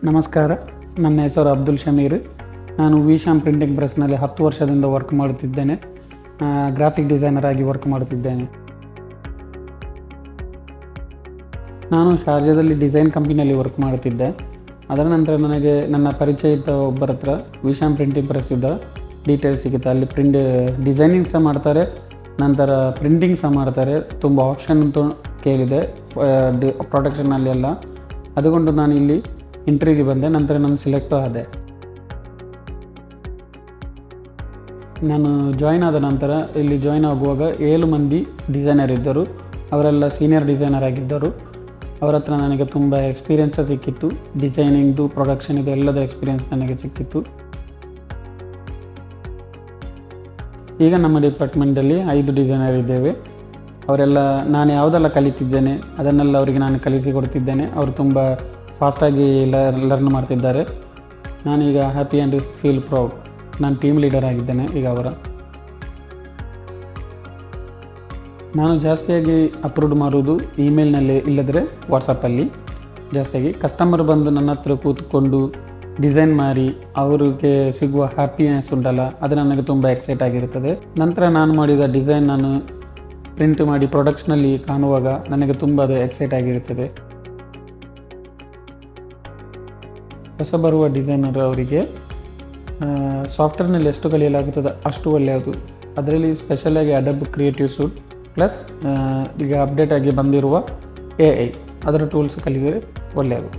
ನಮಸ್ಕಾರ, ನನ್ನ ಹೆಸರು ಅಬ್ದುಲ್ ಶಮೀರ್. ನಾನು ವಿಶಾಮ್ ಪ್ರಿಂಟಿಂಗ್ ಪ್ರೆಸ್ನಲ್ಲಿ 10 ವರ್ಷದಿಂದ ವರ್ಕ್ ಮಾಡುತ್ತಿದ್ದೇನೆ. ಗ್ರಾಫಿಕ್ ಡಿಸೈನರ್ ಆಗಿ ವರ್ಕ್ ಮಾಡುತ್ತಿದ್ದೇನೆ. ನಾನು ಶಾರ್ಜಾದಲ್ಲಿ ಡಿಸೈನ್ ಕಂಪನಿಯಲ್ಲಿ ವರ್ಕ್ ಮಾಡುತ್ತಿದ್ದೆ. ಅದರ ನಂತರ ನನಗೆ ನನ್ನ ಪರಿಚಯಿತ ಒಬ್ಬರ ಹತ್ರ ವಿಶಾಮ್ ಪ್ರಿಂಟಿಂಗ್ ಪ್ರೆಸ್ ಇದ್ದ ಡೀಟೇಲ್ಸ್ ಸಿಗುತ್ತೆ. ಅಲ್ಲಿ ಡಿಸೈನಿಂಗ್ ಸಹ ಮಾಡ್ತಾರೆ, ನಂತರ ಪ್ರಿಂಟಿಂಗ್ ಸಹ ಮಾಡ್ತಾರೆ. ತುಂಬ ಆಪ್ಷನ್ ಅಂತೂ ಕೇಳಿದೆ ಪ್ರೊಡಕ್ಷನಲ್ಲಿ ಎಲ್ಲ. അതുകൊണ്ട് ನಾನು ಇಲ್ಲಿ ಇಂಟರ್ವ್ಯೂಗೆ ಬಂದೆ. ನಂತರ ನಾನು ಸೆಲೆಕ್ಟು ಆದೆ. ನಾನು ಜಾಯ್ನ್ ಆದ ನಂತರ ಇಲ್ಲಿ ಜಾಯ್ನ್ ಆಗುವಾಗ 7 ಮಂದಿ ಡಿಸೈನರ್ ಇದ್ದರು. ಅವರೆಲ್ಲ ಸೀನಿಯರ್ ಡಿಸೈನರ್ ಆಗಿದ್ದರು. ಅವರ ಹತ್ರ ನನಗೆ ತುಂಬ ಎಕ್ಸ್ಪೀರಿಯೆನ್ಸ್ ಸಿಕ್ಕಿತ್ತು. ಡಿಸೈನಿಂಗ್ದು, ಪ್ರೊಡಕ್ಷನ್ ಇದು ಎಲ್ಲದ ಎಕ್ಸ್ಪೀರಿಯೆನ್ಸ್ ನನಗೆ ಸಿಕ್ಕಿತ್ತು. ಈಗ ನಮ್ಮ ಡಿಪಾರ್ಟ್ಮೆಂಟಲ್ಲಿ 5 ಡಿಸೈನರ್ ಇದ್ದೇವೆ. ಅವರೆಲ್ಲ ನಾನು ಯಾವುದೆಲ್ಲ ಕಲಿತಿದ್ದೇನೆ ಅದನ್ನೆಲ್ಲ ಅವರಿಗೆ ನಾನು ಕಲಿಸಿಕೊಡ್ತಿದ್ದೇನೆ. ಅವರು ತುಂಬ ಫಾಸ್ಟಾಗಿ ಲರ್ನ್ ಮಾಡ್ತಿದ್ದಾರೆ. ನಾನೀಗ ಹ್ಯಾಪಿ ಆ್ಯಂಡ್ ಫೀಲ್ ಪ್ರೌಡ್. ನಾನು ಟೀಮ್ ಲೀಡರ್ ಆಗಿದ್ದೇನೆ ಈಗ ಅವರ. ನಾನು ಜಾಸ್ತಿಯಾಗಿ ಅಪ್ಲೋಡ್ ಮಾಡೋದು ಇಮೇಲ್ನಲ್ಲಿ, ಇಲ್ಲದ್ರೆ ವಾಟ್ಸಪ್ಪಲ್ಲಿ. ಜಾಸ್ತಿಯಾಗಿ ಕಸ್ಟಮರ್ ಬಂದು ನನ್ನ ಹತ್ರ ಕೂತ್ಕೊಂಡು ಡಿಸೈನ್ ಮಾಡಿ ಅವರಿಗೆ ಸಿಗುವ ಹ್ಯಾಪಿನೆಸ್ ಉಂಟಲ್ಲ, ಅದು ನನಗೆ ತುಂಬ ಎಕ್ಸೈಟ್ ಆಗಿರುತ್ತದೆ. ನಂತರ ನಾನು ಮಾಡಿದ ಡಿಸೈನ್ ನಾನು ಪ್ರಿಂಟ್ ಮಾಡಿ ಪ್ರೊಡಕ್ಷನಲ್ಲಿ ಕಾಣುವಾಗ ನನಗೆ ತುಂಬ ಅದು ಎಕ್ಸೈಟ್ ಆಗಿರುತ್ತದೆ. ಹೊಸ ಬರುವ ಡಿಸೈನರ್ ಅವರಿಗೆ ಸಾಫ್ಟ್ವೇರ್ನಲ್ಲಿ ಎಷ್ಟು ಕಲಿಯಲಾಗುತ್ತದೆ ಅಷ್ಟು ಒಳ್ಳೆಯದು. ಅದರಲ್ಲಿ ಸ್ಪೆಷಲಾಗಿ ಅಡಬ್ ಕ್ರಿಯೇಟಿವ್ ಸೂಟ್ ಪ್ಲಸ್ ಈಗ ಅಪ್ಡೇಟ್ ಆಗಿ ಬಂದಿರುವ AI ಅದರ ಟೂಲ್ಸ್ ಕಲಿದರೆ ಒಳ್ಳೆಯದು.